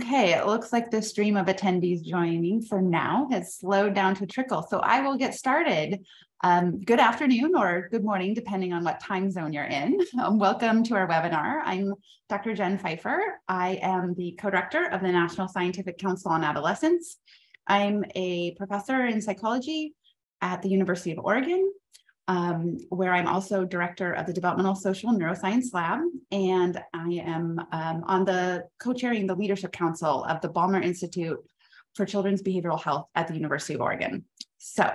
Okay, it looks like the stream of attendees joining for now has slowed down to a trickle, so I will get started. Good afternoon or good morning, depending on what time zone you're in. Welcome to our webinar. I'm Dr. Jen Pfeifer. I am the co-director of the National Scientific Council on Adolescence. I'm a professor in psychology at the University of Oregon, where I'm also director of the Developmental Social Neuroscience Lab, and I am on the co-chairing the Leadership Council of the Ballmer Institute for Children's Behavioral Health at the University of Oregon. So,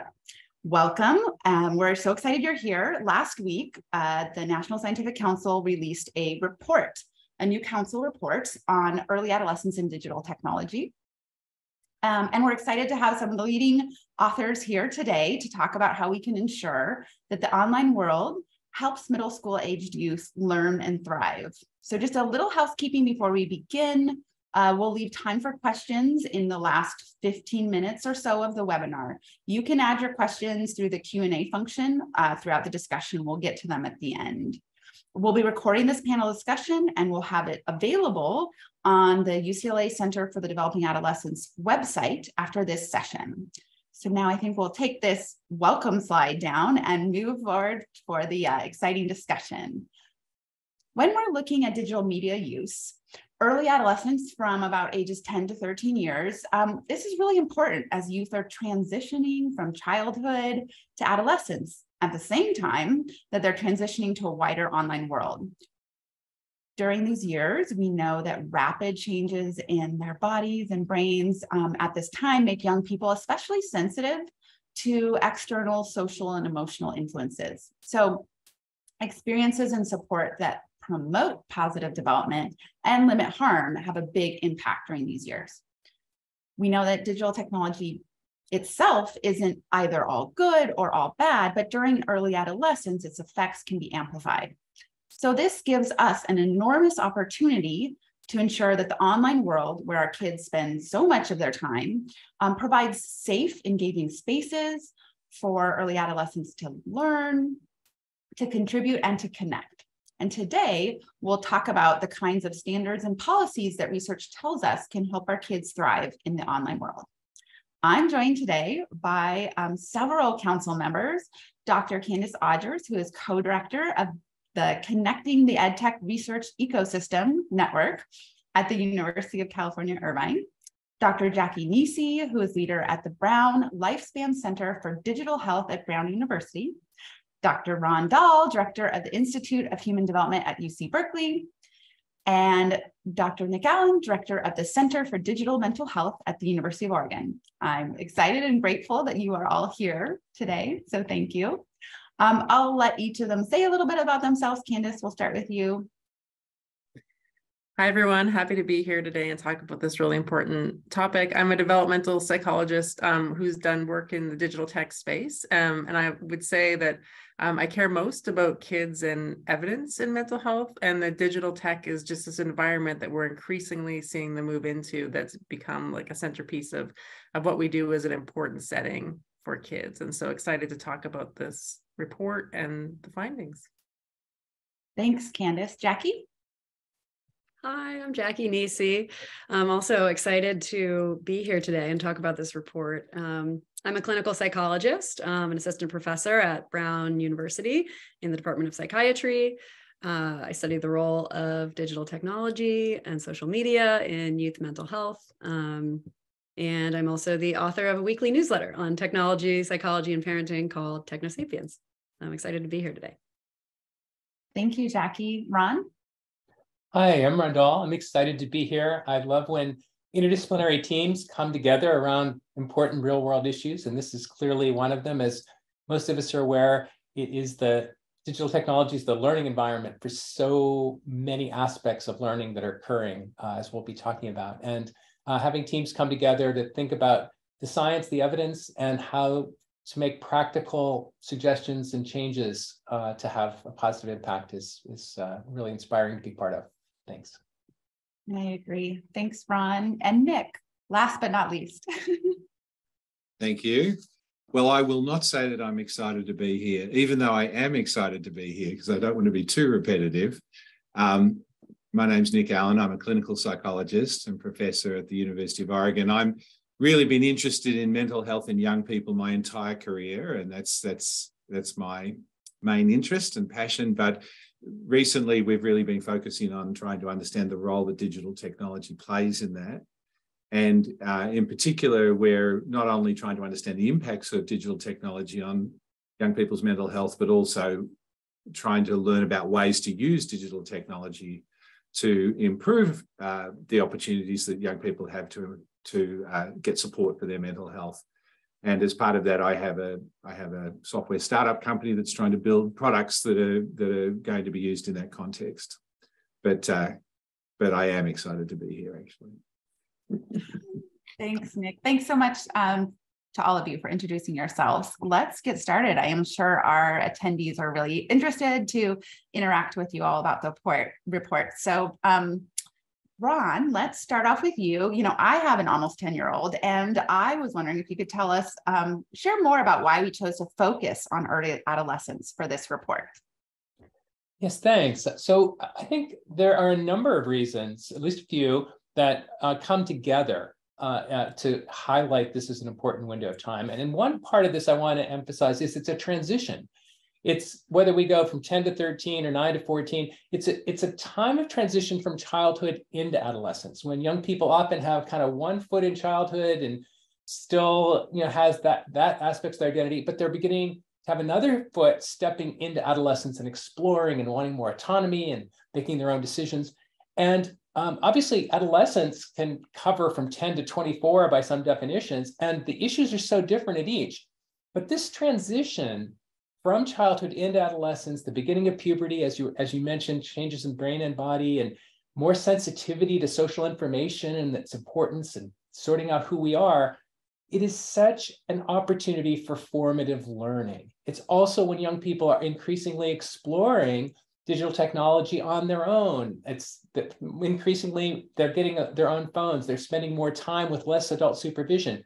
welcome. We're so excited you're here. Last week, the National Scientific Council released a report, a new council report on early adolescence and digital technology. And we're excited to have some of the leading authors here today to talk about how we can ensure that the online world helps middle school aged youth learn and thrive. So just a little housekeeping before we begin. We'll leave time for questions in the last 15 minutes or so of the webinar. You can add your questions through the Q&A function throughout the discussion. We'll get to them at the end. We'll be recording this panel discussion and we'll have it available on the UCLA Center for the Developing Adolescents website after this session. So now I think we'll take this welcome slide down and move forward for the exciting discussion. When we're looking at digital media use, early adolescents from about ages 10 to 13 years, this is really important as youth are transitioning from childhood to adolescence at the same time that they're transitioning to a wider online world. During these years, we know that rapid changes in their bodies and brains at this time make young people especially sensitive to external social and emotional influences. So experiences and support that promote positive development and limit harm have a big impact during these years. We know that digital technology itself isn't either all good or all bad, but during early adolescence, its effects can be amplified. So this gives us an enormous opportunity to ensure that the online world where our kids spend so much of their time provides safe, engaging spaces for early adolescents to learn, to contribute, and to connect. And today, we'll talk about the kinds of standards and policies that research tells us can help our kids thrive in the online world. I'm joined today by several council members, Dr. Candice Odgers, who is co-director of the Connecting the EdTech Research Ecosystem Network at the University of California, Irvine, Dr. Jacqueline Nesi, who is leader at the Brown Lifespan Center for Digital Health at Brown University, Dr. Ron Dahl, director of the Institute of Human Development at UC Berkeley, and Dr. Nick Allen, director of the Center for Digital Mental Health at the University of Oregon. I'm excited and grateful that you are all here today, so thank you. I'll let each of them say a little bit about themselves. Candice, we'll start with you. Hi, everyone. Happy to be here today and talk about this really important topic. I'm a developmental psychologist who's done work in the digital tech space. And I would say that I care most about kids and evidence in mental health. And the digital tech is just this environment that we're increasingly seeing them move into that's become like a centerpiece of what we do as an important setting for kids. And so excited to talk about this report and the findings. Thanks, Candice. Jackie? Hi, I'm Jackie Nesi. I'm also excited to be here today and talk about this report. I'm a clinical psychologist, an assistant professor at Brown University in the Department of Psychiatry. I study the role of digital technology and social media in youth mental health. And I'm also the author of a weekly newsletter on technology, psychology, and parenting called Technosapiens. I'm excited to be here today. Thank you, Jackie. Ron? Hi, I'm Ron Dahl. I'm excited to be here. I love when interdisciplinary teams come together around important real-world issues, and this is clearly one of them. As most of us are aware, it is the digital technologies, the learning environment for so many aspects of learning that are occurring, as we'll be talking about. And having teams come together to think about the science, the evidence, and how to make practical suggestions and changes to have a positive impact is really inspiring to be part of. Thanks. I agree. Thanks, Ron. And Nick, last but not least. Thank you. Well, I will not say that I'm excited to be here, even though I am excited to be here, because I don't want to be too repetitive. My name's Nick Allen. I'm a clinical psychologist and professor at the University of Oregon. I'm really been interested in mental health in young people my entire career, and that's my main interest and passion. But recently, we've really been focusing on trying to understand the role that digital technology plays in that. And in particular, we're not only trying to understand the impacts of digital technology on young people's mental health, but also trying to learn about ways to use digital technology to improve the opportunities that young people have to get support for their mental health. And as part of that, I have a software startup company that's trying to build products that are going to be used in that context. But I am excited to be here, actually. Thanks, Nick. Thanks so much to all of you for introducing yourselves. Let's get started. I am sure our attendees are really interested to interact with you all about the report. So Ron, let's start off with you. You know, I have an almost 10-year-old, and I was wondering if you could tell us, share more about why we chose to focus on early adolescence for this report. Yes, thanks. So I think there are a number of reasons, at least a few, that come together to highlight this as an important window of time. And in one part of this I want to emphasize is it's a transition. It's whether we go from 10 to 13 or 9 to 14, it's a time of transition from childhood into adolescence, when young people often have kind of one foot in childhood and still, you know, has that aspects of their identity, but they're beginning to have another foot stepping into adolescence and exploring and wanting more autonomy and making their own decisions. And obviously, adolescence can cover from 10 to 24 by some definitions, and the issues are so different at each. But this transition from childhood into adolescence, the beginning of puberty, as you mentioned, changes in brain and body, and more sensitivity to social information and its importance and sorting out who we are, it is such an opportunity for formative learning. It's also when young people are increasingly exploring digital technology on their own. It's that increasingly they're getting their own phones. They're spending more time with less adult supervision,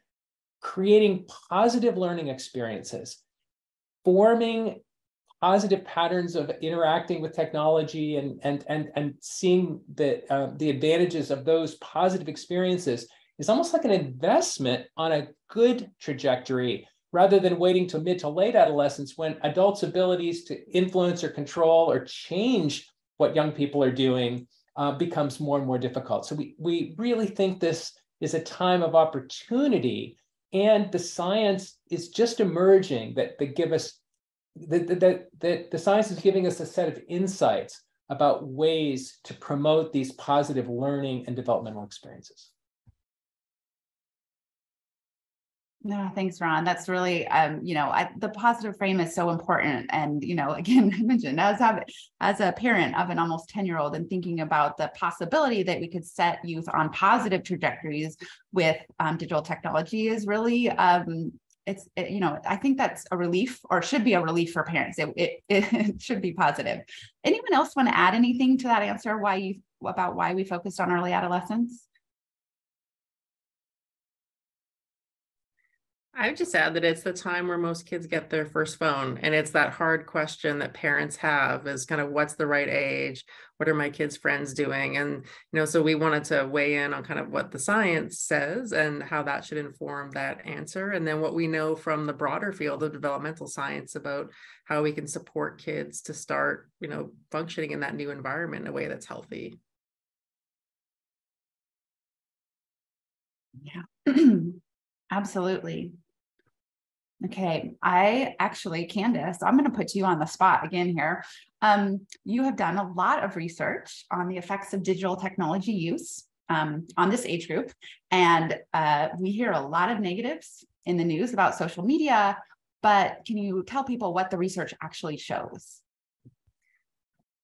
creating positive learning experiences, forming positive patterns of interacting with technology and seeing the advantages of those positive experiences is almost like an investment on a good trajectory, rather than waiting till mid to late adolescence when adults' abilities to influence or control or change what young people are doing becomes more and more difficult. So we really think this is a time of opportunity, and the science is just emerging that give us, that the science is giving us a set of insights about ways to promote these positive learning and developmental experiences. No, thanks, Ron. That's really, the positive frame is so important. And, again, I mentioned as a parent of an almost 10-year-old and thinking about the possibility that we could set youth on positive trajectories with digital technology is really, I think that's a relief, or should be a relief for parents. It should be positive. Anyone else want to add anything to that answer? About why we focused on early adolescence? I would just add that it's the time where most kids get their first phone. And it's that hard question that parents have is kind of, what's the right age? What are my kids' friends doing? And, so we wanted to weigh in on kind of what the science says and how that should inform that answer. And then what we know from the broader field of developmental science about how we can support kids to start, functioning in that new environment in a way that's healthy. Yeah, absolutely. Okay, Candice, I'm going to put you on the spot again here. You have done a lot of research on the effects of digital technology use on this age group, and we hear a lot of negatives in the news about social media, but can you tell people what the research actually shows?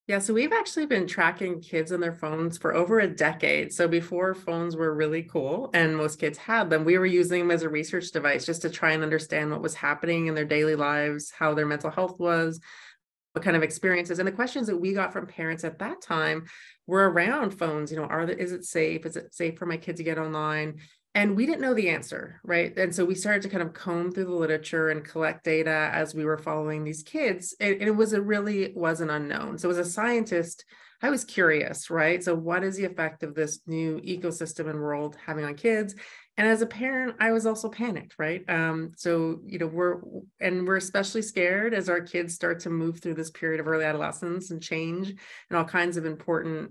Yeah, so we've actually been tracking kids on their phones for over a decade. So before phones were really cool and most kids had them, we were using them as a research device just to try and understand what was happening in their daily lives, how their mental health was, what kind of experiences. And the questions that we got from parents at that time were around phones. Is it safe? Is it safe for my kid to get online? And we didn't know the answer, right? And so we started to kind of comb through the literature and collect data as we were following these kids. And it was an unknown. So as a scientist, I was curious, right? So what is the effect of this new ecosystem and world having on kids? And as a parent, I was also panicked, right? So, we're especially scared as our kids start to move through this period of early adolescence and change in all kinds of important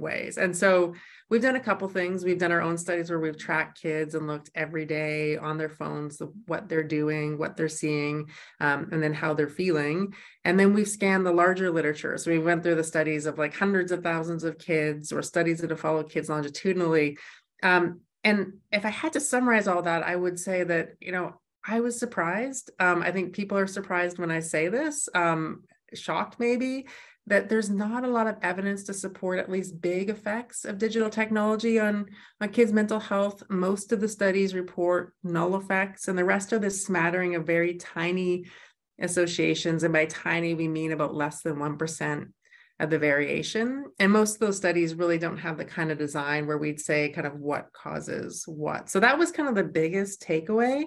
ways. And so we've done a couple things. We've done our own studies where we've tracked kids and looked every day on their phones, what they're doing, what they're seeing, and then how they're feeling. And then we've scanned the larger literature. So we went through the studies of like hundreds of thousands of kids, or studies that have followed kids longitudinally. And if I had to summarize all that, I would say that, I was surprised. I think people are surprised when I say this, shocked maybe, that there's not a lot of evidence to support at least big effects of digital technology on kids' mental health. Most of the studies report null effects, and the rest are this smattering of very tiny associations. And by tiny, we mean about less than 1% of the variation. And most of those studies really don't have the kind of design where we'd say kind of what causes what. So that was kind of the biggest takeaway.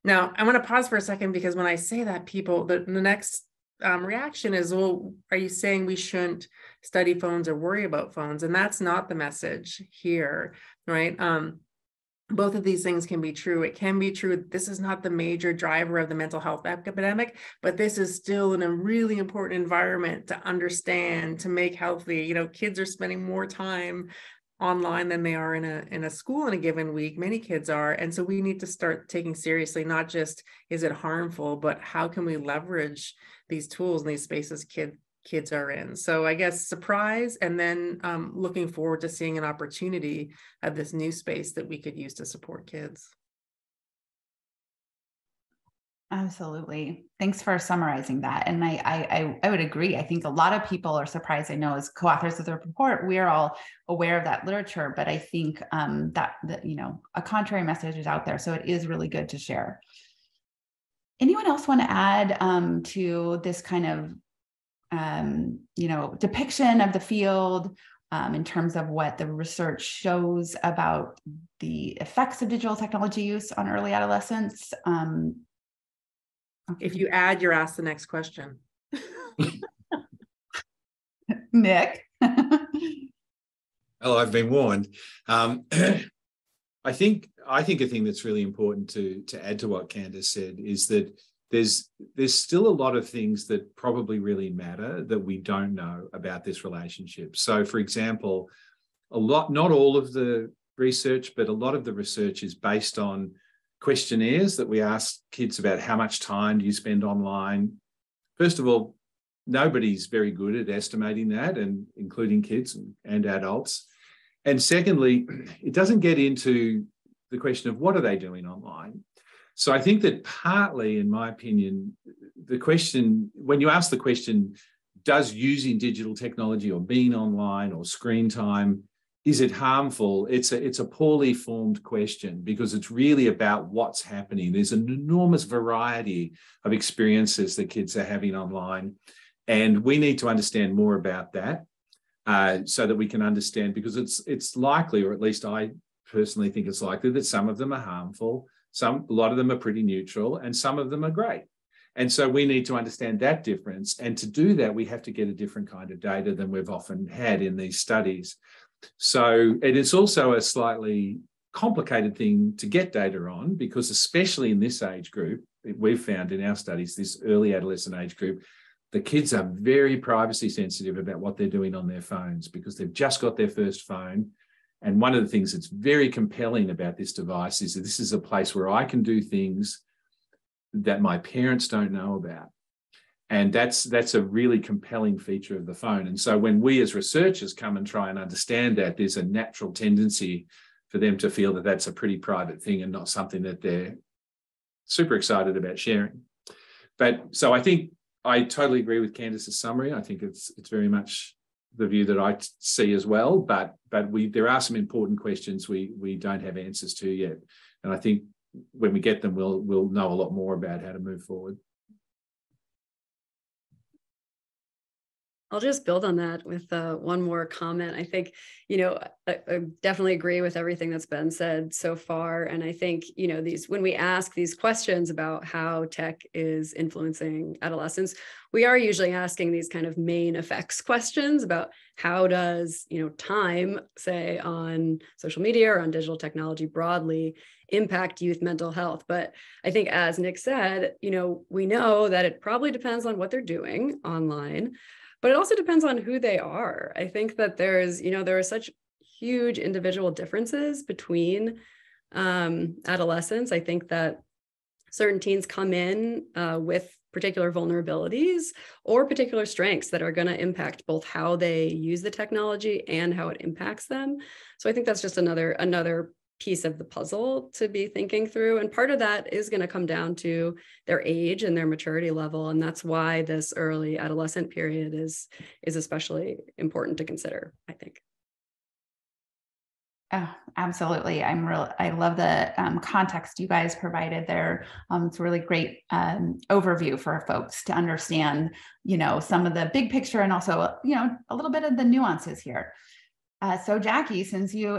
Now, I want to pause for a second, because when I say that, people, the next reaction is, well, are you saying we shouldn't study phones or worry about phones? And that's not the message here, right? Both of these things can be true. It can be true this is not the major driver of the mental health epidemic, but this is still in a really important environment to understand, to make healthy. Kids are spending more time online than they are in a school in a given week. Many kids are. And so we need to start taking seriously, not just is it harmful, but how can we leverage these tools and these spaces kids are in. So I guess surprise, and then looking forward to seeing an opportunity of this new space that we could use to support kids. Absolutely. Thanks for summarizing that. And I would agree. I think a lot of people are surprised. I know as co-authors of the report, we are all aware of that literature, but I think that a contrary message is out there. So it is really good to share. Anyone else want to add to this kind of depiction of the field in terms of what the research shows about the effects of digital technology use on early adolescence? If you add, you're asked the next question. Nick. Well, I've been warned. I think a thing that's really important to add to what Candice said is that there's still a lot of things that probably really matter that we don't know about this relationship. So, for example, not all of the research, but a lot of the research is based on questionnaires that we ask kids about how much time do you spend online. First of all, nobody's very good at estimating that, and including kids and adults. And secondly, it doesn't get into the question of what are they doing online. So I think that partly, in my opinion, the question, when you ask the question, does using digital technology or being online or screen time, is it harmful? It's a poorly formed question, because it's really about what's happening. There's an enormous variety of experiences that kids are having online, and we need to understand more about that so that we can understand, because it's likely, or at least I personally think it's likely, that some of them are harmful, a lot of them are pretty neutral, and some of them are great. And so we need to understand that difference. And to do that, we have to get a different kind of data than we've often had in these studies. So it is also a slightly complicated thing to get data on, because especially in this age group, we've found in our studies, this early adolescent age group, the kids are very privacy sensitive about what they're doing on their phones, because they've just got their first phone. And one of the things that's very compelling about this device is that this is a place where I can do things that my parents don't know about. And that's a really compelling feature of the phone. And so when we as researchers come and try and understand that, there's a natural tendency for them to feel that that's a pretty private thing and not something that they're super excited about sharing. But so I think I totally agree with Candice's summary. I think it's very much the view that I see as well. But there are some important questions we don't have answers to yet. And I think when we get them, we'll know a lot more about how to move forward. I'll just build on that with one more comment. I think, I definitely agree with everything that's been said so far. And I think, when we ask these questions about how tech is influencing adolescents, we are usually asking these kind of main effects questions about how does, time, say, on social media or on digital technology broadly impact youth mental health. But I think, as Nick said, we know that it probably depends on what they're doing online. But it also depends on who they are. I think that there are such huge individual differences between adolescents. I think that certain teens come in with particular vulnerabilities or particular strengths that are going to impact both how they use the technology and how it impacts them. So I think that's just another piece of the puzzle to be thinking through. And part of that is going to come down to their age and their maturity level. And that's why this early adolescent period is especially important to consider, I think. Oh, absolutely. I love the context you guys provided there. It's a really great overview for folks to understand, some of the big picture and also, a little bit of the nuances here. So Jackie, since you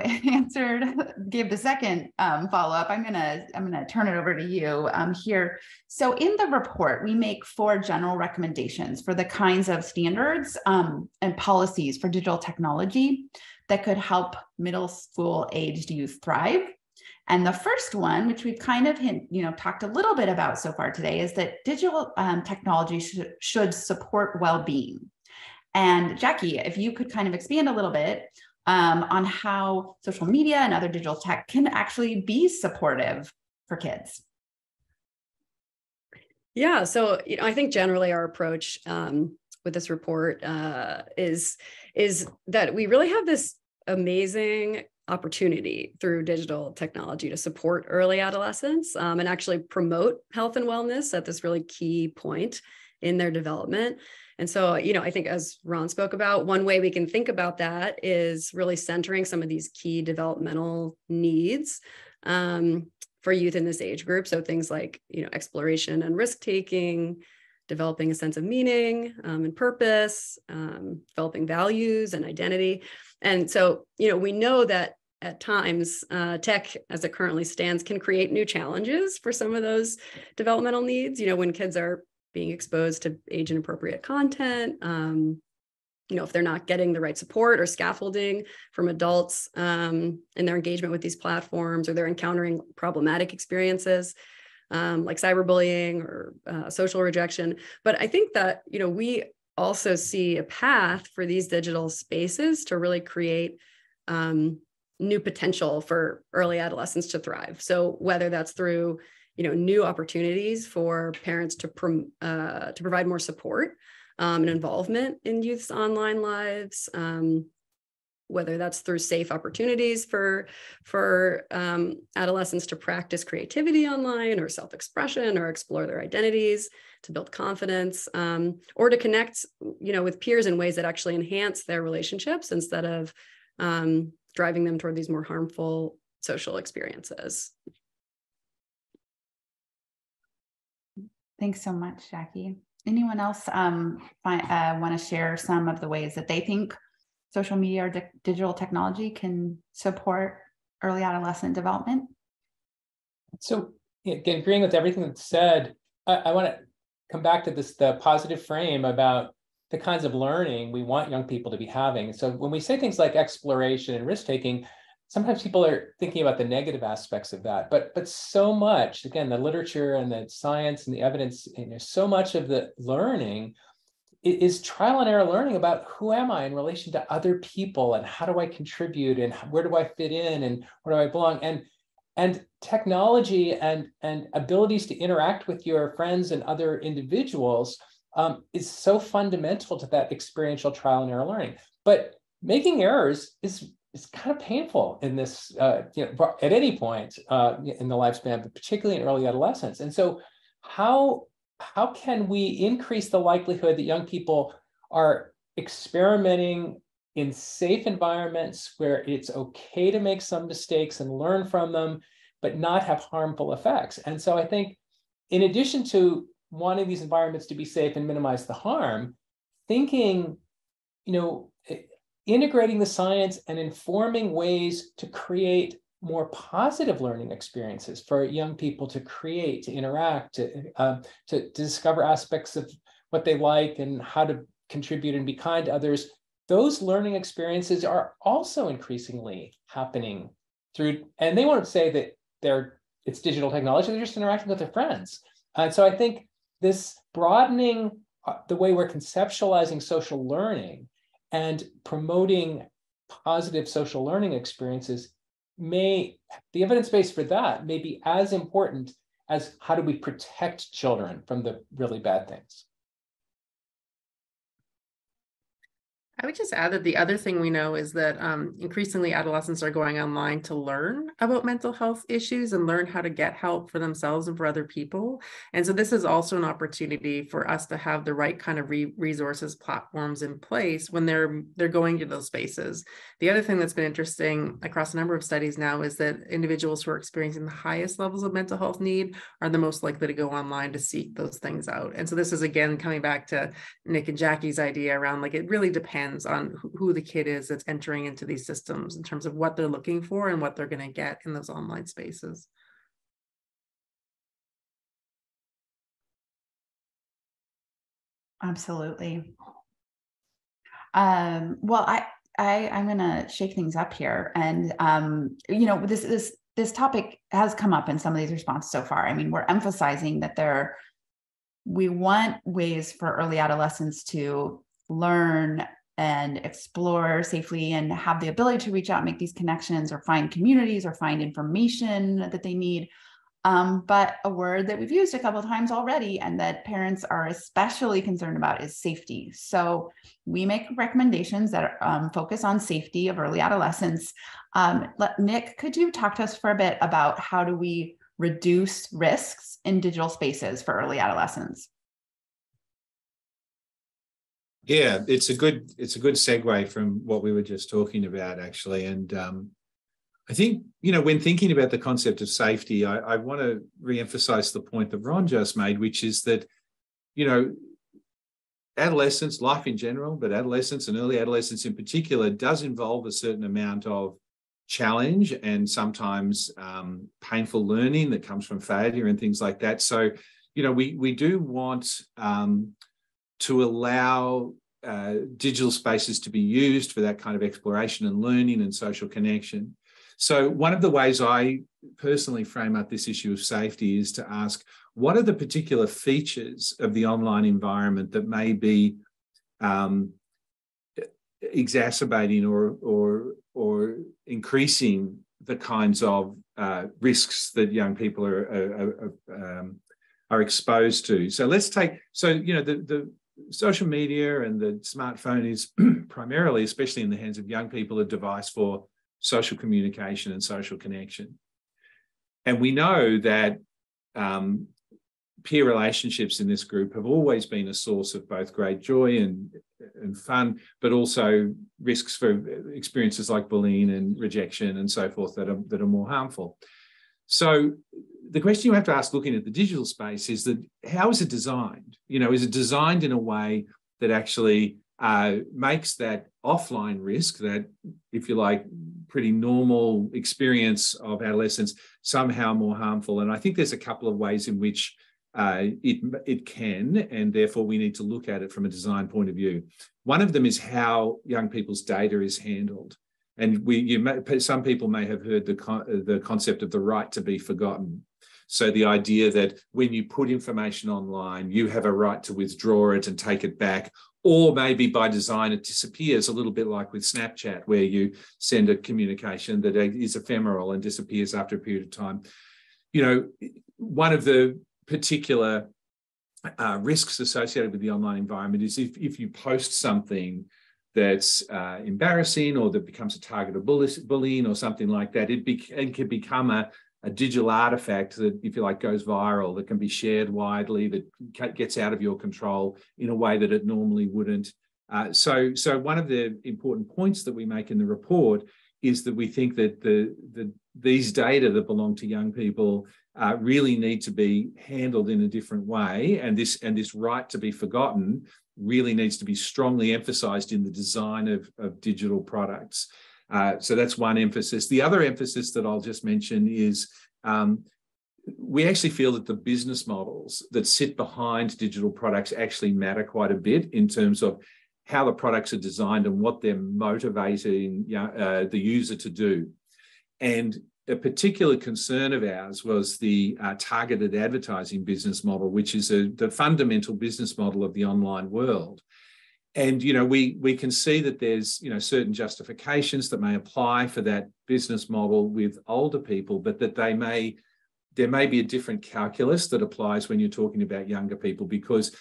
gave the second follow-up, I'm gonna turn it over to you here. So in the report, we make 4 general recommendations for the kinds of standards and policies for digital technology that could help middle school aged youth thrive. And the first one, which we've kind of talked a little bit about so far today, is that digital technology should support well-being. And Jackie, if you could kind of expand a little bit on how social media and other digital tech can actually be supportive for kids. Yeah, so I think generally our approach with this report is that we really have this amazing opportunity through digital technology to support early adolescence and actually promote health and wellness at this really key point in their development. And so, I think as Ron spoke about, one way we can think about that is really centering some of these key developmental needs for youth in this age group. So things like, exploration and risk-taking, developing a sense of meaning and purpose, developing values and identity. And so, we know that at times, tech, as it currently stands, can create new challenges for some of those developmental needs, when kids are being exposed to age inappropriate content, if they're not getting the right support or scaffolding from adults in their engagement with these platforms, or they're encountering problematic experiences like cyberbullying or social rejection. But I think that, we also see a path for these digital spaces to really create new potential for early adolescents to thrive. So whether that's through new opportunities for parents to provide more support and involvement in youth's online lives, whether that's through safe opportunities for adolescents to practice creativity online or self-expression or explore their identities, to build confidence, or to connect, with peers in ways that actually enhance their relationships instead of driving them toward these more harmful social experiences. Thanks so much, Jackie. Anyone else want to share some of the ways that they think social media or digital technology can support early adolescent development? So again, agreeing with everything that's said, I want to come back to the positive frame about the kinds of learning we want young people to be having. So when we say things like exploration and risk-taking, sometimes people are thinking about the negative aspects of that, but so much, again, the literature and the science and the evidence, so much of the learning is trial and error learning about who am I in relation to other people and how do I contribute and where do I fit in and where do I belong? And technology and abilities to interact with your friends and other individuals is so fundamental to that experiential trial and error learning. But making errors is kind of painful in this, at any point in the lifespan, but particularly in early adolescence. And so how can we increase the likelihood that young people are experimenting in safe environments where it's okay to make some mistakes and learn from them, but not have harmful effects? And so I think in addition to wanting these environments to be safe and minimize the harm, thinking integrating the science and informing ways to create more positive learning experiences for young people to create, to interact, to discover aspects of what they like and how to contribute and be kind to others. Those learning experiences are also increasingly happening through, and they won't say that it's digital technology, they're just interacting with their friends. And so I think this broadening the way we're conceptualizing social learning and promoting positive social learning experiences the evidence base for that may be as important as how do we protect children from the really bad things. I would just add that the other thing we know is that increasingly adolescents are going online to learn about mental health issues and learn how to get help for themselves and for other people. And so this is also an opportunity for us to have the right kind of resources, platforms in place when they're going to those spaces. The other thing that's been interesting across a number of studies now is that individuals who are experiencing the highest levels of mental health need are the most likely to go online to seek those things out. And so this is, again, coming back to Nick and Jackie's idea around, like, it really depends on who the kid is that's entering into these systems in terms of what they're looking for and what they're going to get in those online spaces. Absolutely. Well, I'm going to shake things up here, and this topic has come up in some of these responses so far. I mean, we're emphasizing that we want ways for early adolescents to learn and explore safely and have the ability to reach out and make these connections or find communities or find information that they need. But a word that we've used a couple of times already and that parents are especially concerned about is safety. So we make recommendations that focus on safety of early adolescents. Nick, could you talk to us for a bit about how do we reduce risks in digital spaces for early adolescents? Yeah, it's a good segue from what we were just talking about, actually. And I think, when thinking about the concept of safety, I want to reemphasize the point that Ron just made, which is that, adolescence, life in general, but adolescence and early adolescence in particular, does involve a certain amount of challenge and sometimes painful learning that comes from failure and things like that. So, we do want to allow digital spaces to be used for that kind of exploration and learning and social connection. So one of the ways I personally frame up this issue of safety is to ask, what are the particular features of the online environment that may be exacerbating or increasing the kinds of risks that young people are exposed to? So let's take, the social media and the smartphone is primarily, especially in the hands of young people, a device for social communication and social connection. And we know that peer relationships in this group have always been a source of both great joy and fun, but also risks for experiences like bullying and rejection and so forth that are more harmful. So the question you have to ask looking at the digital space is that, how is it designed? Is it designed in a way that actually makes that offline risk, that, if you like, pretty normal experience of adolescence, somehow more harmful? And I think there's a couple of ways in which it can, and therefore we need to look at it from a design point of view. One of them is how young people's data is handled. And some people may have heard the concept of the right to be forgotten. So the idea that when you put information online, you have a right to withdraw it and take it back, or maybe by design it disappears, a little bit like with Snapchat, where you send a communication that is ephemeral and disappears after a period of time. One of the particular risks associated with the online environment is if you post something that's embarrassing or that becomes a target of bullying or something like that, it can become a digital artifact that, if you like, goes viral, that can be shared widely, that gets out of your control in a way that it normally wouldn't. So one of the important points that we make in the report is that we think that these data that belong to young people really need to be handled in a different way, and this right to be forgotten really needs to be strongly emphasized in the design of digital products. So that's one emphasis. The other emphasis that I'll just mention is we actually feel that the business models that sit behind digital products actually matter quite a bit in terms of how the products are designed and what they're motivating the user to do. And a particular concern of ours was the targeted advertising business model, which is the fundamental business model of the online world. And, we can see that there's, certain justifications that may apply for that business model with older people, but that there may be a different calculus that applies when you're talking about younger people, because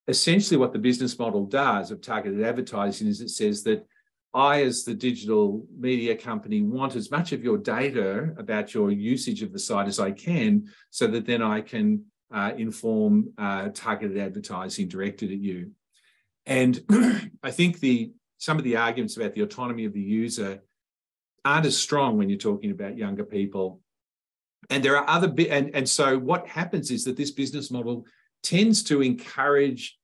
essentially what the business model does of targeted advertising is it says that I, as the digital media company, want as much of your data about your usage of the site as I can, so that then I can inform targeted advertising directed at you. And I think some of the arguments about the autonomy of the user aren't as strong when you're talking about younger people. And there are and so what happens is that this business model tends to encourage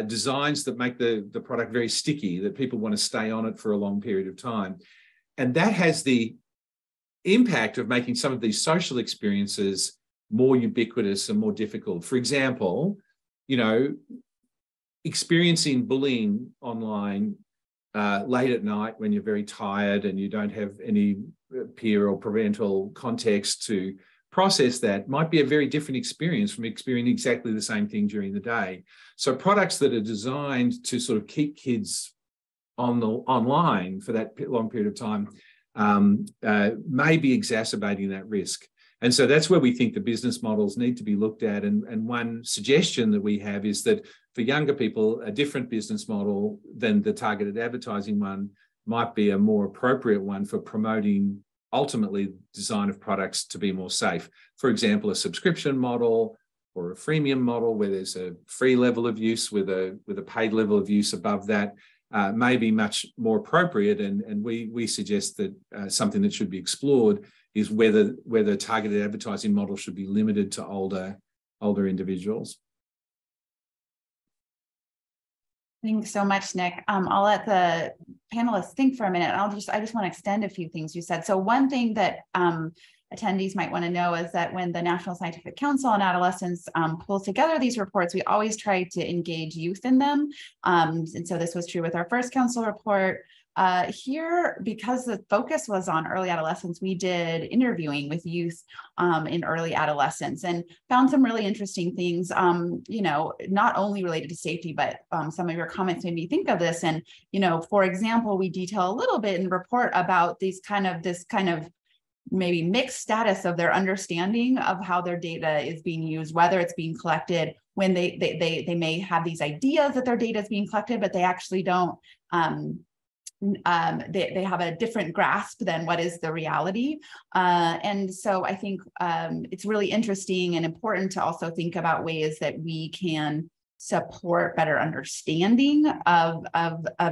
designs that make the product very sticky, that people want to stay on it for a long period of time. And that has the impact of making some of these social experiences more ubiquitous and more difficult. For example, experiencing bullying online late at night when you're very tired and you don't have any peer or parental context to process that might be a very different experience from experiencing exactly the same thing during the day. So products that are designed to sort of keep kids online for that long period of time may be exacerbating that risk. And so that's where we think the business models need to be looked at. And one suggestion that we have is that for younger people, a different business model than the targeted advertising one might be a more appropriate one for promoting ultimately design of products to be more safe. For example, a subscription model or a freemium model where there's a free level of use with a paid level of use above that may be much more appropriate. And we suggest that something that should be explored is whether targeted advertising models should be limited to older individuals. Thanks so much, Nick. I'll let the panelists think for a minute. I just want to extend a few things you said. So one thing that attendees might want to know is that when the National Scientific Council on Adolescence pulls together these reports, we always try to engage youth in them. And so this was true with our first council report. Here, because the focus was on early adolescence, we did interviewing with youth in early adolescence and found some really interesting things, not only related to safety, but some of your comments made me think of this. And, for example, we detail a little bit in the report about this kind of maybe mixed status of their understanding of how their data is being used, whether it's being collected, when they may have these ideas that their data is being collected, but they actually don't. They have a different grasp than what is the reality. And so I think it's really interesting and important to also think about ways that we can support better understanding of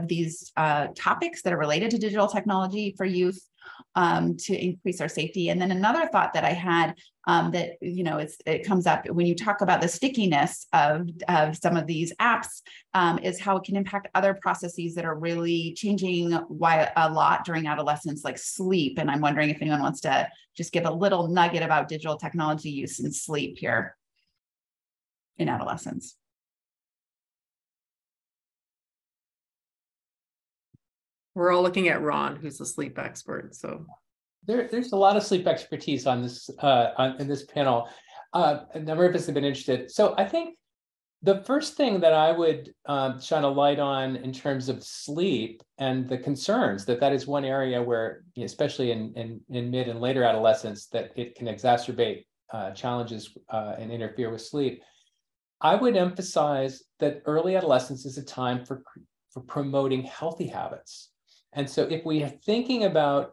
these topics that are related to digital technology for youth to increase our safety. And then another thought that I had that, it comes up when you talk about the stickiness of some of these apps is how it can impact other processes that are really changing a lot during adolescence, like sleep. And I'm wondering if anyone wants to just give a little nugget about digital technology use in sleep here in adolescence. We're all looking at Ron, who's the sleep expert. So there's a lot of sleep expertise on this in this panel. A number of us have been interested. So I think the first thing that I would shine a light on in terms of sleep and the concerns that is one area where, especially in mid and later adolescence, that it can exacerbate challenges and interfere with sleep. I would emphasize that early adolescence is a time for promoting healthy habits. And so if we are thinking about,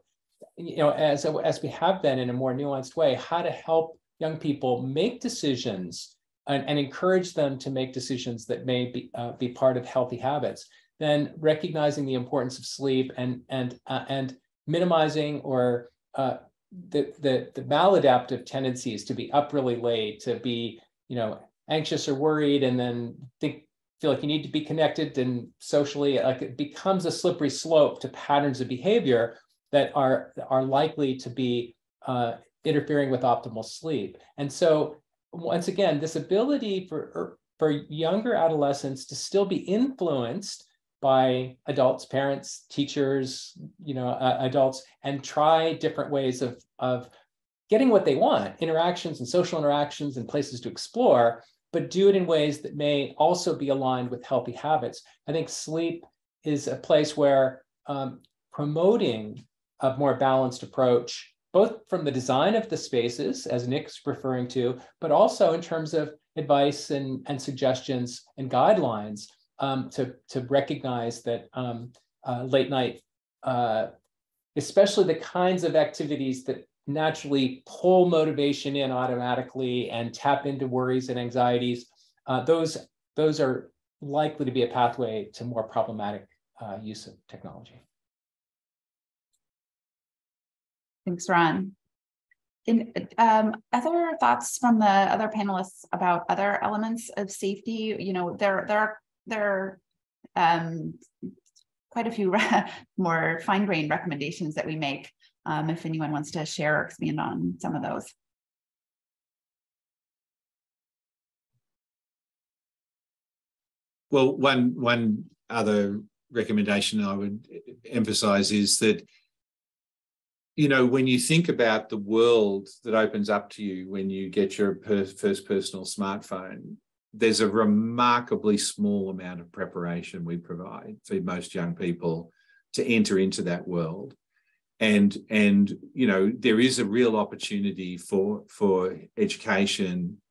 as we have been in a more nuanced way, how to help young people make decisions and encourage them to make decisions that may be part of healthy habits, then recognizing the importance of sleep and minimizing or the maladaptive tendencies to be up really late, to be, anxious or worried, and then feel like you need to be connected and socially, like it becomes a slippery slope to patterns of behavior that are likely to be interfering with optimal sleep. And so once again, this ability for younger adolescents to still be influenced by adults, parents, teachers, adults, and try different ways of getting what they want, interactions and social interactions and places to explore, but do it in ways that may also be aligned with healthy habits. I think sleep is a place where promoting a more balanced approach, both from the design of the spaces, as Nick's referring to, but also in terms of advice and suggestions and guidelines to recognize that late night, especially the kinds of activities that naturally pull motivation in automatically and tap into worries and anxieties, those are likely to be a pathway to more problematic use of technology. Thanks, Ron. Other thoughts from the other panelists about other elements of safety? There are quite a few more fine-grained recommendations that we make. If anyone wants to share or expand on some of those. Well, one other recommendation I would emphasize is that, when you think about the world that opens up to you when you get your first personal smartphone, there's a remarkably small amount of preparation we provide for most young people to enter into that world. And there is a real opportunity for education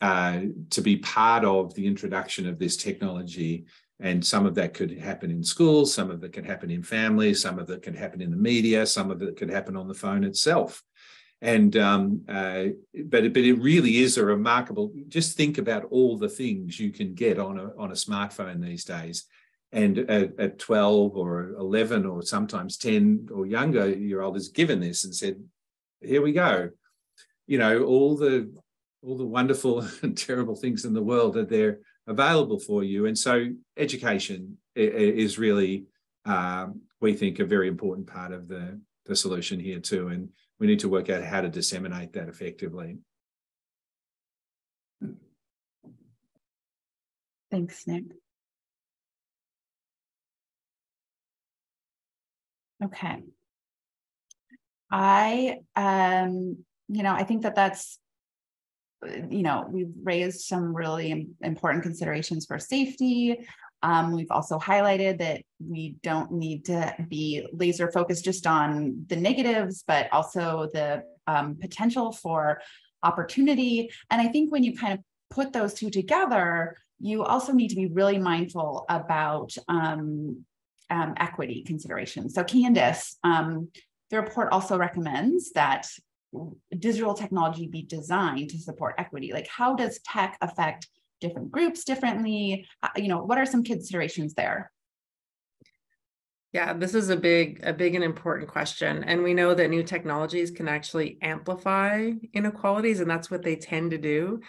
to be part of the introduction of this technology. And some of that could happen in schools, some of it could happen in families, some of it could happen in the media, some of it could happen on the phone itself. And but it really is a remarkable. Just think about all the things you can get on a smartphone these days. And at 12 or 11 or sometimes 10 or younger year old is given this and said, here we go. All the wonderful and terrible things in the world are there available for you. And so education is really, we think, a very important part of the solution here too. And we need to work out how to disseminate that effectively. Thanks, Nick. Okay. I think that's, we've raised some really important considerations for safety. We've also highlighted that we don't need to be laser focused just on the negatives, but also the potential for opportunity. And I think when you kind of put those two together, you also need to be really mindful about equity considerations. So Candice, the report also recommends that digital technology be designed to support equity. Like, how does tech affect different groups differently? What are some considerations there? Yeah, this is a big and important question. And we know that new technologies can actually amplify inequalities, and that's what they tend to do.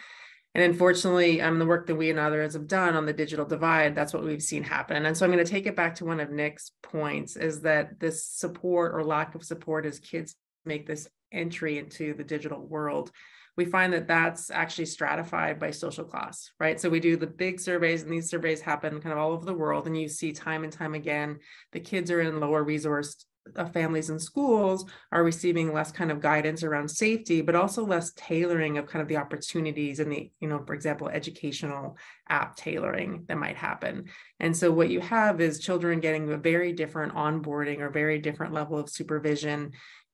And unfortunately, the work that we and others have done on the digital divide, that's what we've seen happen. And so I'm going to take it back to one of Nick's points, is that this support or lack of support as kids make this entry into the digital world, we find that that's actually stratified by social class, right? So we do the big surveys, and these surveys happen kind of all over the world. And you see time and time again, the kids are in lower resourced families and schools are receiving less kind of guidance around safety, but also less tailoring of kind of the opportunities and the, for example, educational app tailoring that might happen. And so what you have is children getting a very different onboarding or very different level of supervision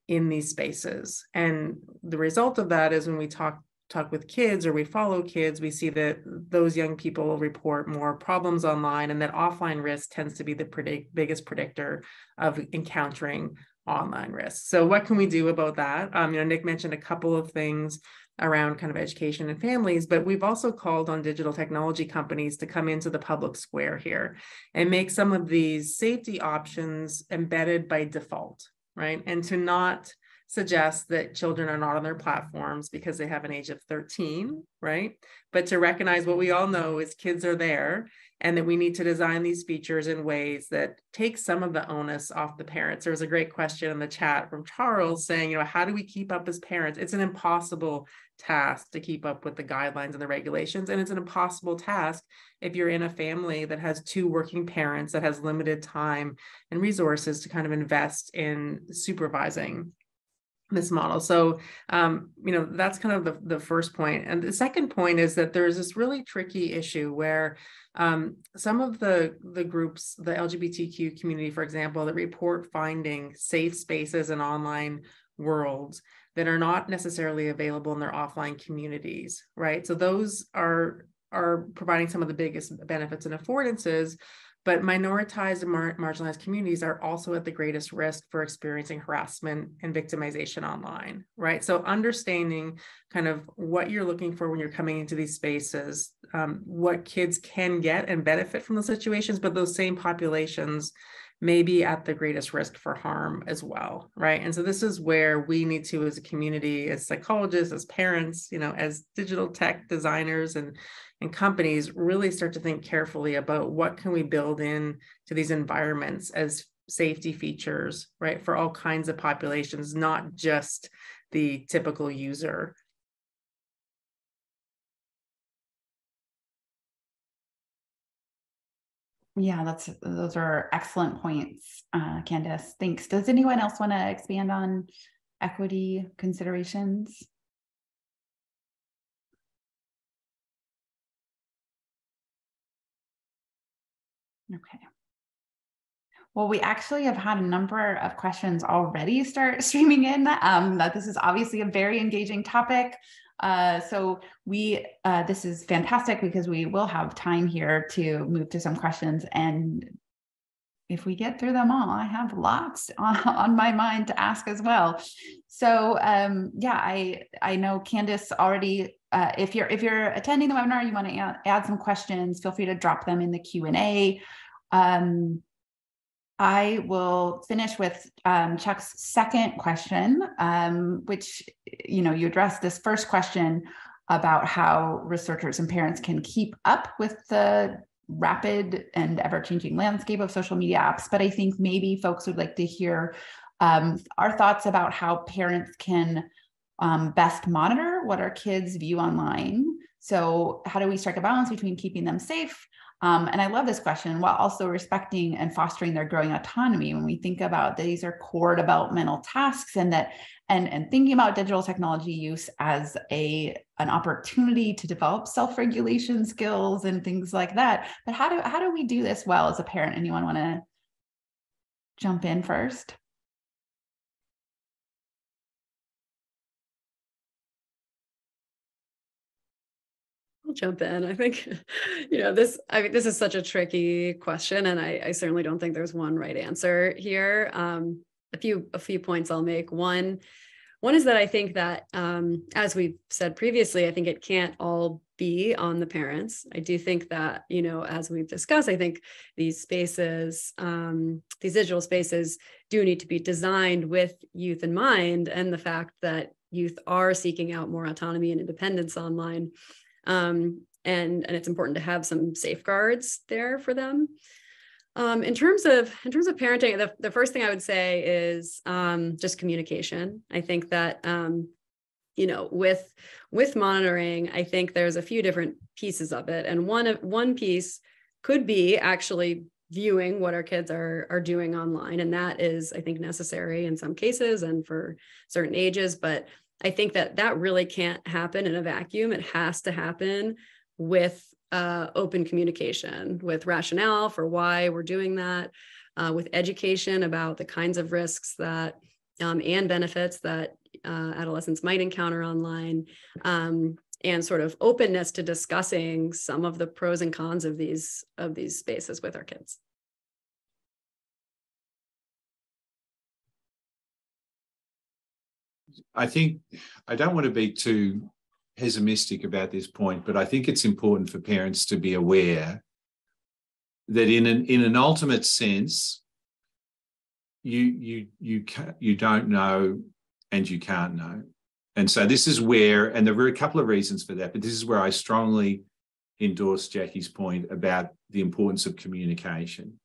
in these spaces. And the result of that is when we talk with kids or we follow kids, we see that those young people report more problems online, and that offline risk tends to be the biggest predictor of encountering online risks. So what can we do about that? Nick mentioned a couple of things around kind of education and families, but we've also called on digital technology companies to come into the public square here and make some of these safety options embedded by default, right? And to not suggests that children are not on their platforms because they have an age of 13, right? But to recognize what we all know is kids are there, and that we need to design these features in ways that take some of the onus off the parents. There was a great question in the chat from Charles saying, how do we keep up as parents? It's an impossible task to keep up with the guidelines and the regulations. And it's an impossible task if you're in a family that has two working parents, that has limited time and resources to kind of invest in supervising this model. So, that's kind of the first point. And the second point is that there's this really tricky issue where some of the groups, the LGBTQ community, for example, that report finding safe spaces in online worlds that are not necessarily available in their offline communities, right? So those are providing some of the biggest benefits and affordances, but minoritized and marginalized communities are also at the greatest risk for experiencing harassment and victimization online, right? So understanding kind of what you're looking for when you're coming into these spaces, what kids can get and benefit from the situations, but those same populations may be at the greatest risk for harm as well, right? And so this is where we need to, as a community, as psychologists, as parents, as digital tech designers and companies, really start to think carefully about what can we build in to these environments as safety features, right, for all kinds of populations, not just the typical user. Yeah, those are excellent points, Candice. Thanks. Does anyone else want to expand on equity considerations? Okay. Well, we actually have had a number of questions already start streaming in. That this is obviously a very engaging topic. So this is fantastic because we will have time here to move to some questions. And if we get through them all, I have lots on my mind to ask as well. So I know Candice already, if you're attending the webinar, you want to add some questions, feel free to drop them in the Q&A. I will finish with Chuck's second question, which, you addressed this first question about how researchers and parents can keep up with the rapid and ever-changing landscape of social media apps. But I think maybe folks would like to hear our thoughts about how parents can best monitor what our kids view online. So how do we strike a balance between keeping them safe? And I love this question, while also respecting and fostering their growing autonomy. When we think about these are core developmental tasks, and thinking about digital technology use as an opportunity to develop self-regulation skills and things like that. But how do we do this well as a parent? Anyone want to jump in first? I'll jump in. I think, this is such a tricky question, and I certainly don't think there's one right answer here. A few points I'll make. One is that I think that, as we've said previously, I think it can't all be on the parents. I do think that, as we've discussed, I think these spaces, these digital spaces do need to be designed with youth in mind, and the fact that youth are seeking out more autonomy and independence online. And it's important to have some safeguards there for them. In terms of parenting, the first thing I would say is just communication. I think that with monitoring, I think there's a few different pieces of it, and one piece could be actually viewing what our kids are doing online, and that is, I think, necessary in some cases and for certain ages, but I think that really can't happen in a vacuum. It has to happen with open communication, with rationale for why we're doing that, with education about the kinds of risks that and benefits that adolescents might encounter online, and sort of openness to discussing some of the pros and cons of these spaces with our kids. I think I don't want to be too pessimistic about this point, but I think it's important for parents to be aware that in an ultimate sense, you don't know and you can't know. And so this is where, and there were a couple of reasons for that, but this is where I strongly endorse Jackie's point about the importance of communication.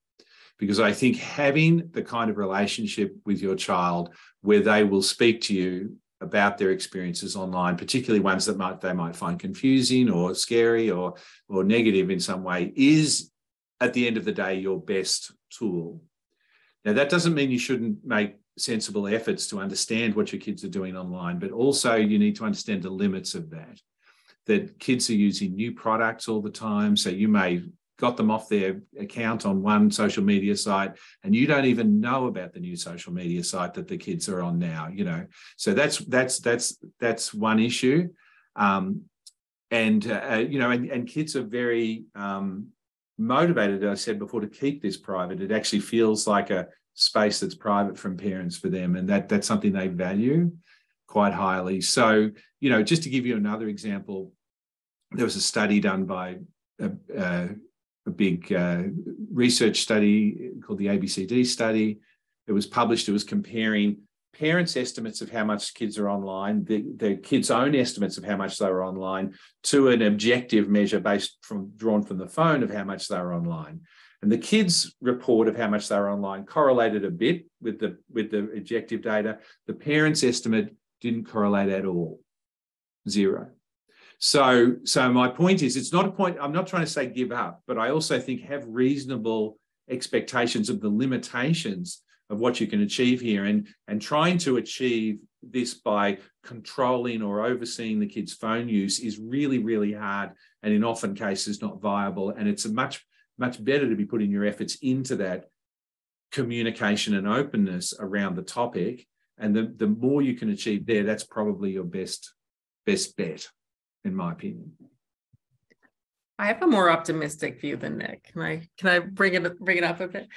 Because I think having the kind of relationship with your child where they will speak to you about their experiences online, particularly ones that they might find confusing or scary or negative in some way, is at the end of the day your best tool. Now, that doesn't mean you shouldn't make sensible efforts to understand what your kids are doing online, but also you need to understand the limits of that kids are using new products all the time. So you may got them off their account on one social media site and you don't even know about the new social media site that the kids are on now, you know. So that's one issue. You know, and kids are very motivated, as I said before, to keep this private. It actually feels like a space that's private from parents for them, and that's something they value quite highly. So, you know, just to give you another example, there was a study done by a big research study called the ABCD study. It was published. It was comparing parents' estimates of how much kids are online, the kids' own estimates of how much they were online, to an objective measure drawn from the phone of how much they were online. And the kids' report of how much they were online correlated a bit with the objective data. The parents' estimate didn't correlate at all, 0. So my point is, it's not a point, I'm not trying to say give up, but I also think have reasonable expectations of the limitations of what you can achieve here, and trying to achieve this by controlling or overseeing the kids' phone use is really, really hard, and in often cases not viable. And it's much better to be putting your efforts into that communication and openness around the topic. And the more you can achieve there, that's probably your best bet, in my opinion. I have a more optimistic view than Nick. Can I bring it up a bit?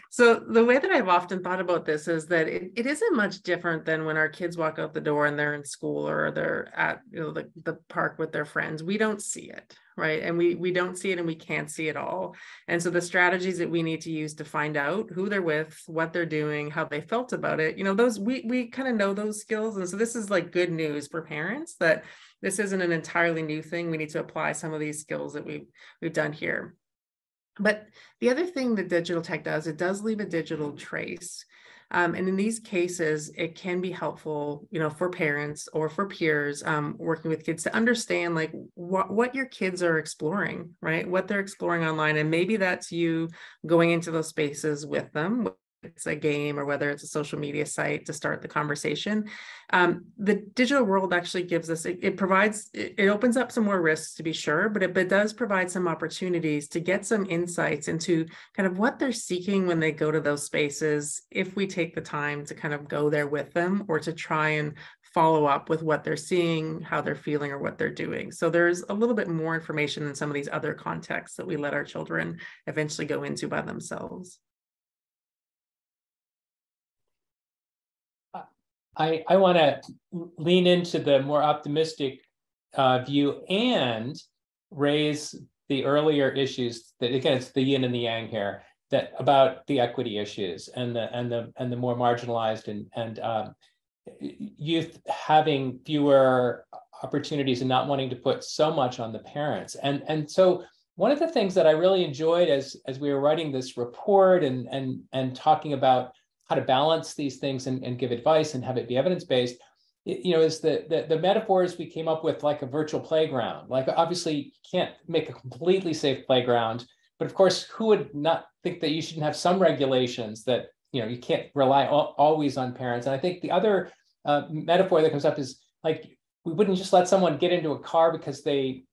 So the way that I've often thought about this is that it isn't much different than when our kids walk out the door and they're in school or they're at, you know, the park with their friends. We don't see it, right? And we don't see it, and we can't see it all. And so the strategies that we need to use to find out who they're with, what they're doing, how they felt about it, you know, those we kind of know those skills. And so this is like good news for parents that this isn't an entirely new thing. We need to apply some of these skills that we've done here. But the other thing that digital tech does, it does leave a digital trace. And in these cases, it can be helpful, you know, for parents or for peers working with kids to understand like what your kids are exploring, right? What they're exploring online. And maybe that's you going into those spaces with them. It's a game or whether it's a social media site to start the conversation. The digital world actually gives us, it opens up some more risks to be sure, but it does provide some opportunities to get some insights into kind of what they're seeking when they go to those spaces, if we take the time to kind of go there with them or to try and follow up with what they're seeing, how they're feeling, or what they're doing. So there's a little bit more information than some of these other contexts that we let our children eventually go into by themselves. I want to lean into the more optimistic view and raise the earlier issues that, again, it's the yin and the yang here, that about the equity issues and the more marginalized and youth having fewer opportunities and not wanting to put so much on the parents. And so one of the things that I really enjoyed as we were writing this report and talking about how to balance these things and give advice and have it be evidence-based, you know, is the metaphors we came up with, like a virtual playground. Like, obviously you can't make a completely safe playground, but of course, who would not think that you shouldn't have some regulations that, you know, you can't rely always on parents. And I think the other metaphor that comes up is like, we wouldn't just let someone get into a car because they,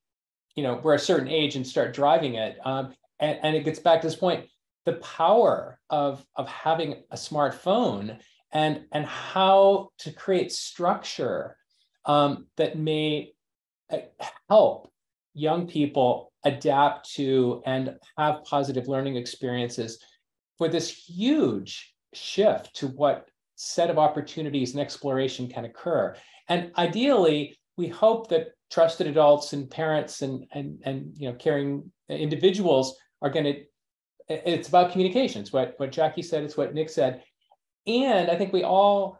you know, were a certain age and start driving it. And it gets back to this point, the power of having a smartphone and how to create structure that may help young people adapt to and have positive learning experiences for this huge shift to what set of opportunities and exploration can occur. And ideally, we hope that trusted adults and parents and you know, caring individuals are going to, it's about communication. It's what Jackie said, it's what Nick said. And I think we all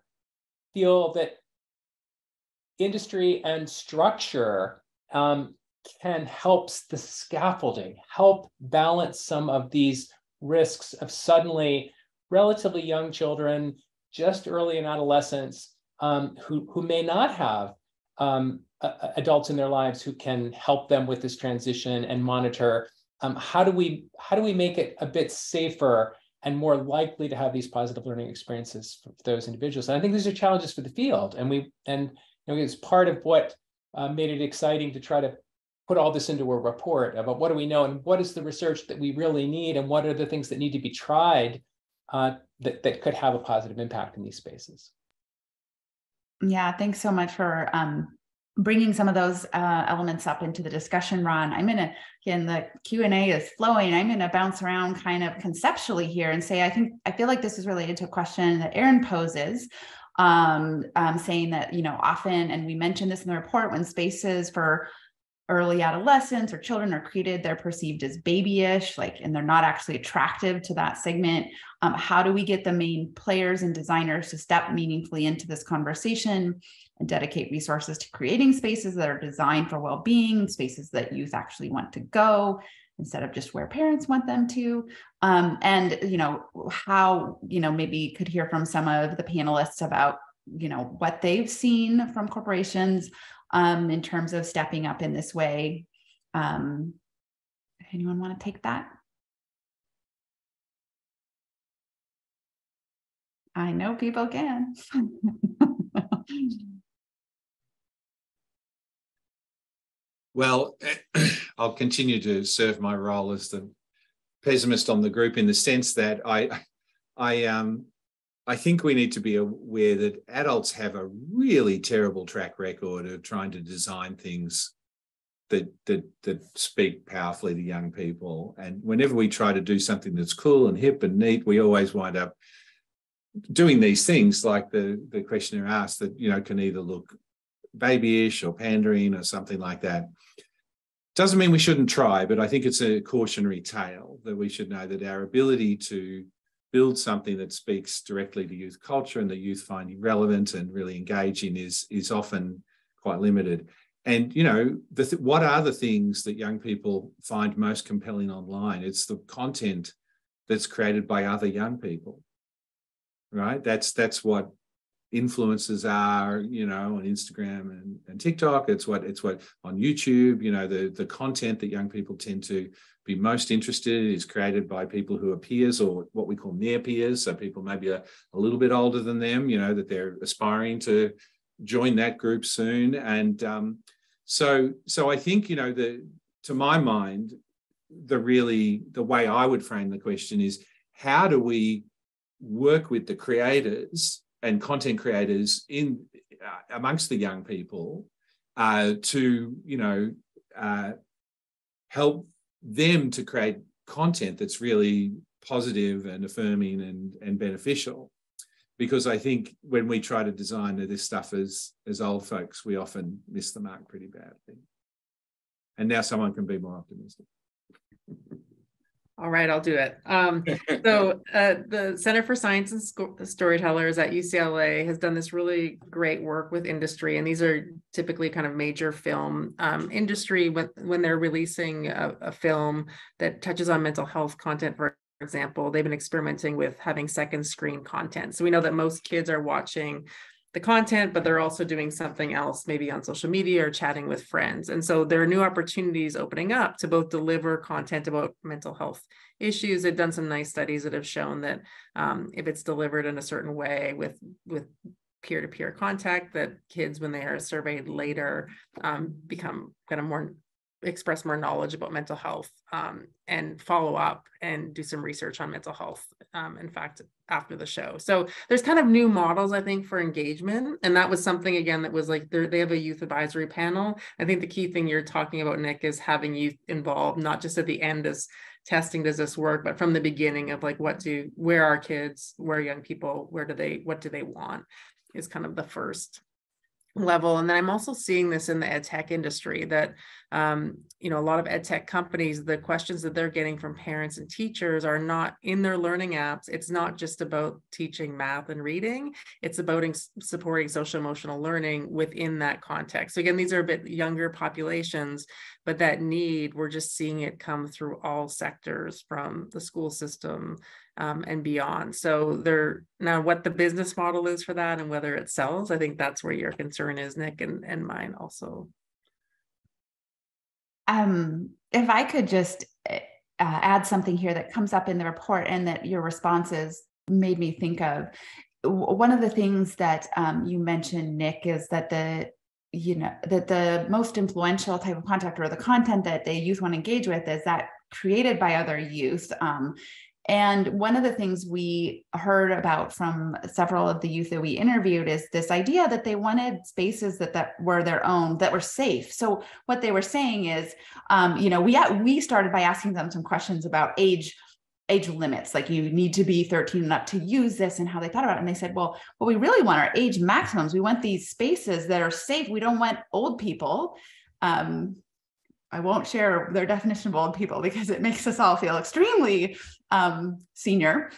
feel that industry and structure can help the scaffolding, help balance some of these risks of suddenly relatively young children, just early in adolescence, who may not have adults in their lives who can help them with this transition and monitor. How do we make it a bit safer and more likely to have these positive learning experiences for those individuals? And I think these are challenges for the field, and it's part of what made it exciting to try to put all this into a report about what do we know and what is the research that we really need and what are the things that need to be tried that could have a positive impact in these spaces. Yeah, thanks so much for bringing some of those elements up into the discussion, Ron. Again, the Q&A is flowing. I'm going to bounce around kind of conceptually here and say, I feel like this is related to a question that Erin poses, saying that, often, and we mentioned this in the report, when spaces for early adolescents or children are created, they're perceived as babyish, and they're not actually attractive to that segment. How do we get the main players and designers to step meaningfully into this conversation and dedicate resources to creating spaces that are designed for well-being, spaces that youth actually want to go instead of just where parents want them to? And, how, maybe could hear from some of the panelists about, what they've seen from corporations in terms of stepping up in this way. Anyone want to take that? I know people can. Well, I'll continue to serve my role as the pessimist on the group in the sense that I think we need to be aware that adults have a really terrible track record of trying to design things that speak powerfully to young people. And whenever we try to do something that's cool and hip and neat, we always wind up doing these things like the questioner asked that, can either look babyish or pandering or something like that. Doesn't mean we shouldn't try, but I think it's a cautionary tale that we should know that our ability to build something that speaks directly to youth culture and that youth find relevant and really engaging is often quite limited. And, what are the things that young people find most compelling online? It's the content that's created by other young people, right? That's what influencers are, on Instagram and TikTok. It's what on YouTube, the content that young people tend to be most interested in is created by people who are peers or what we call near peers. So people maybe a little bit older than them, that they're aspiring to join that group soon. And so I think, to my mind, the way I would frame the question is, how do we work with the creators and content creators amongst the young people to help them to create content that's really positive and affirming and beneficial? Because I think when we try to design this stuff as old folks, we often miss the mark pretty badly. And now someone can be more optimistic. All right, I'll do it. So the Center for Science and Storytellers at UCLA has done this really great work with industry. And these are typically kind of major film industry when they're releasing a film that touches on mental health content, for example. They've been experimenting with having second screen content. So we know that most kids are watching the content, but they're also doing something else, maybe on social media or chatting with friends. And so there are new opportunities opening up to both deliver content about mental health issues. They've done some nice studies that have shown that if it's delivered in a certain way with peer-to-peer contact, that kids, when they are surveyed later, become kind of express more knowledge about mental health and follow up and do some research on mental health, in fact, after the show. So there's kind of new models, I think, for engagement. And that was something, again, that was like, they have a youth advisory panel. I think the key thing you're talking about, Nick, is having youth involved, not just at the end as testing, does this work, but from the beginning of like, where are kids, where are young people, what do they want, is kind of the first level. And then I'm also seeing this in the EdTech industry that, you know, a lot of EdTech companies, the questions that they're getting from parents and teachers are not in their learning apps. It's not just about teaching math and reading. It's about supporting social emotional learning within that context. So again, these are a bit younger populations, but that need, we're just seeing it come through all sectors from the school system and beyond. So now what the business model is for that and whether it sells, I think that's where your concern is, Nick, and mine also. If I could just add something here that comes up in the report and that your responses made me think of, one of the things that you mentioned, Nick, is that the most influential type of content or the content that the youth want to engage with is that created by other youth. And one of the things we heard about from several of the youth that we interviewed is this idea that they wanted spaces that were their own, that were safe. So what they were saying is, we started by asking them some questions about age limits, like you need to be 13 and up to use this, and how they thought about it. And they said, well, what we really want are age maximums. We want these spaces that are safe. We don't want old people. I won't share their definition of old people because it makes us all feel extremely senior,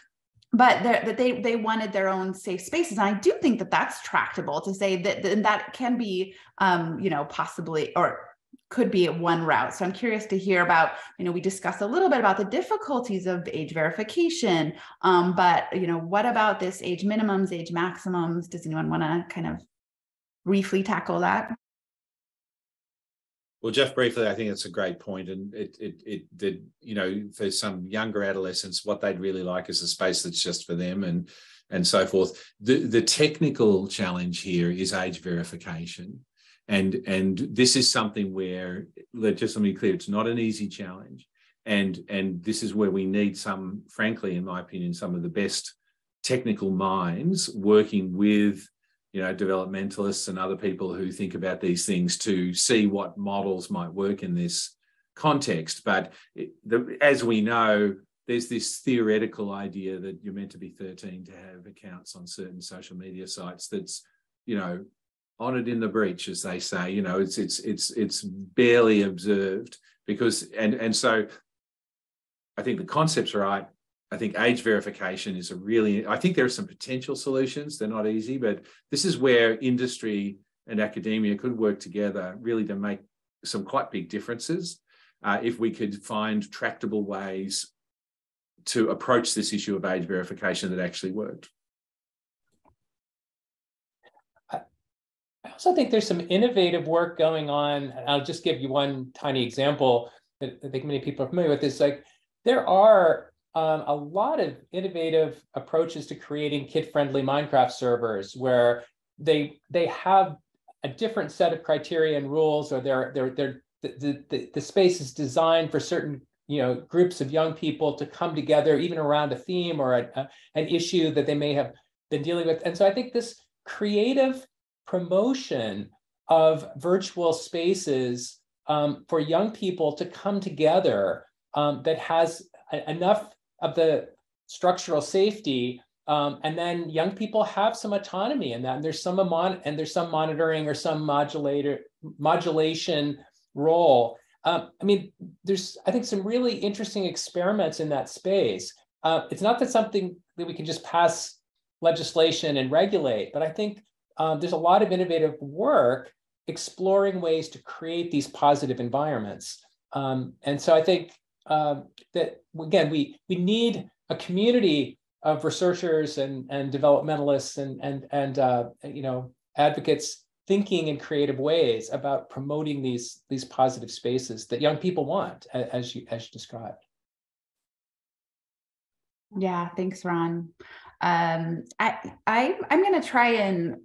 but that they wanted their own safe spaces. And I do think that that's tractable to say that can be, possibly, or could be one route. So I'm curious to hear about, we discussed a little bit about the difficulties of age verification, but, what about this age minimums, age maximums? Does anyone want to kind of briefly tackle that? Well, Jeff, briefly, I think it's a great point, and for some younger adolescents, what they'd really like is a space that's just for them, and so forth. The technical challenge here is age verification, and this is something where, let me be clear, it's not an easy challenge, and this is where we need frankly, in my opinion, some of the best technical minds working with developmentalists and other people who think about these things to see what models might work in this context. But as we know, there's this theoretical idea that you're meant to be 13 to have accounts on certain social media sites that's, honoured in the breach, as they say. It's barely observed because, and so I think the concept's right. I think age verification is I think there are some potential solutions. They're not easy, but this is where industry and academia could work together really to make some quite big differences if we could find tractable ways to approach this issue of age verification that actually worked. I also think there's some innovative work going on. I'll just give you one tiny example that I think many people are familiar with. Is like there are a lot of innovative approaches to creating kid-friendly Minecraft servers where they have a different set of criteria and rules, or the space is designed for certain groups of young people to come together, even around a theme or an issue that they may have been dealing with. And so I think this creative promotion of virtual spaces for young people to come together that has enough of the structural safety, and then young people have some autonomy in that, and there's some monitoring or some modulation role. There's, I think, some really interesting experiments in that space. It's not that something that we can just pass legislation and regulate, but I think there's a lot of innovative work exploring ways to create these positive environments. And so I think that, again, we need a community of researchers and developmentalists and advocates thinking in creative ways about promoting these positive spaces that young people want, as you described. Yeah, thanks, Ron. I'm going to try and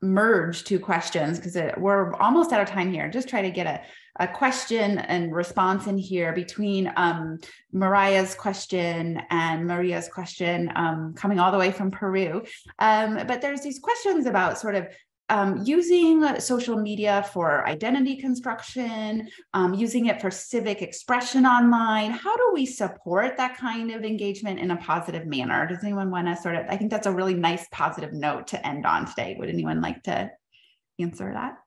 merge two questions because we're almost out of time here. Just try to get a question and response in here between Mariah's question and Maria's question, coming all the way from Peru. But there's these questions about sort of using social media for identity construction, using it for civic expression online. How do we support that kind of engagement in a positive manner? Does anyone want to I think that's a really nice positive note to end on today. Would anyone like to answer that.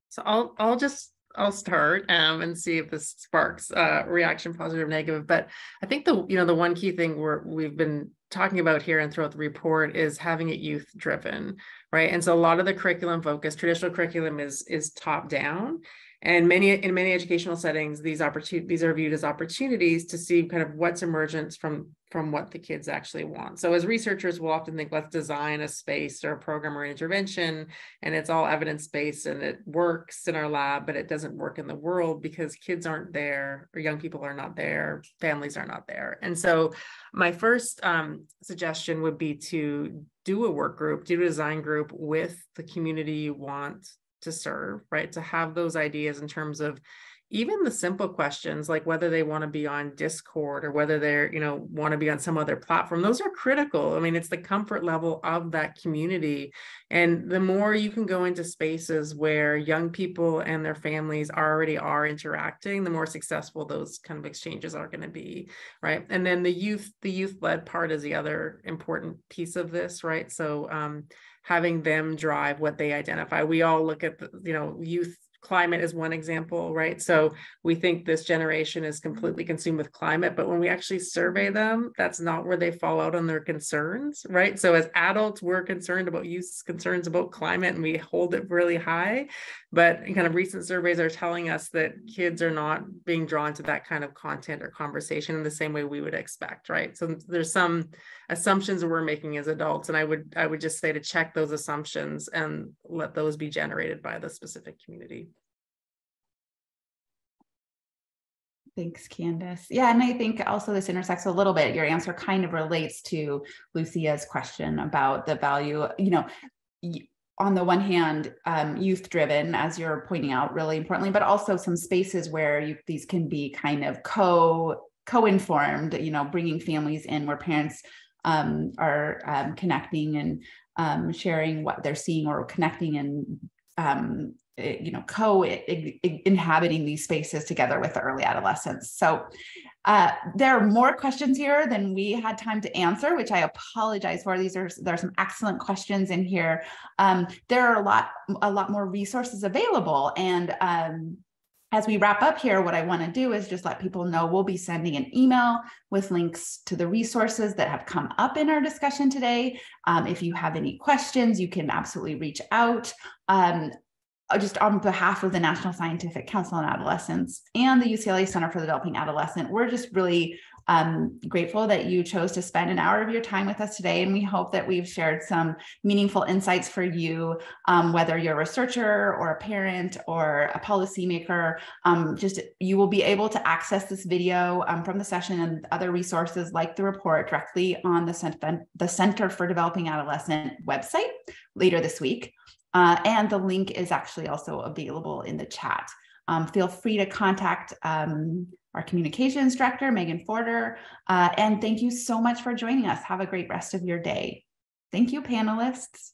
So I'll start and see if this sparks reaction, positive or negative. But I think the one key thing we've been talking about here and throughout the report is having it youth driven, right? And so a lot of the curriculum focus, traditional curriculum is top down. And in many educational settings, these are viewed as opportunities to see kind of what's emergent from what the kids actually want. So as researchers, we'll often think, let's design a space or a program or an intervention, and it's all evidence-based and it works in our lab, but it doesn't work in the world because kids aren't there, or young people are not there, families are not there. And so my first suggestion would be to do a work group, do a design group with the community you want to serve, right? To have those ideas in terms of even the simple questions, like whether they want to be on Discord or whether they're, want to be on some other platform. Those are critical. I mean, it's the comfort level of that community. And the more you can go into spaces where young people and their families already are interacting, the more successful those kind of exchanges are going to be, right? And then the youth-led part is the other important piece of this, right? So having them drive what they identify. We all look at the, youth climate is one example, right? So we think this generation is completely consumed with climate, but when we actually survey them, that's not where they fall out on their concerns, right? So as adults, we're concerned about youth's concerns about climate and we hold it really high, but kind of recent surveys are telling us that kids are not being drawn to that kind of content or conversation in the same way we would expect, right? So there's some assumptions that we're making as adults, and I would just say to check those assumptions and let those be generated by the specific community. Thanks, Candice. Yeah, and I think also this intersects a little bit. Your answer kind of relates to Lucia's question about the value, on the one hand, youth-driven, as you're pointing out, really importantly, but also some spaces where these can be kind of co-informed, bringing families in where parents are connecting and sharing what they're seeing, or connecting and co-inhabiting these spaces together with the early adolescents. So there are more questions here than we had time to answer, which I apologize for. There are some excellent questions in here. There are a lot more resources available. And as we wrap up here, what I want to do is just let people know we'll be sending an email with links to the resources that have come up in our discussion today. If you have any questions, you can absolutely reach out. Just on behalf of the National Scientific Council on Adolescence and the UCLA Center for the Developing Adolescent, we're just really grateful that you chose to spend an hour of your time with us today. And we hope that we've shared some meaningful insights for you, whether you're a researcher or a parent or a policymaker. You will be able to access this video from the session and other resources like the report directly on the Center for Developing Adolescent website later this week. And the link is actually also available in the chat. Feel free to contact our communications director, Megan Forder. And thank you so much for joining us. Have a great rest of your day. Thank you, panelists.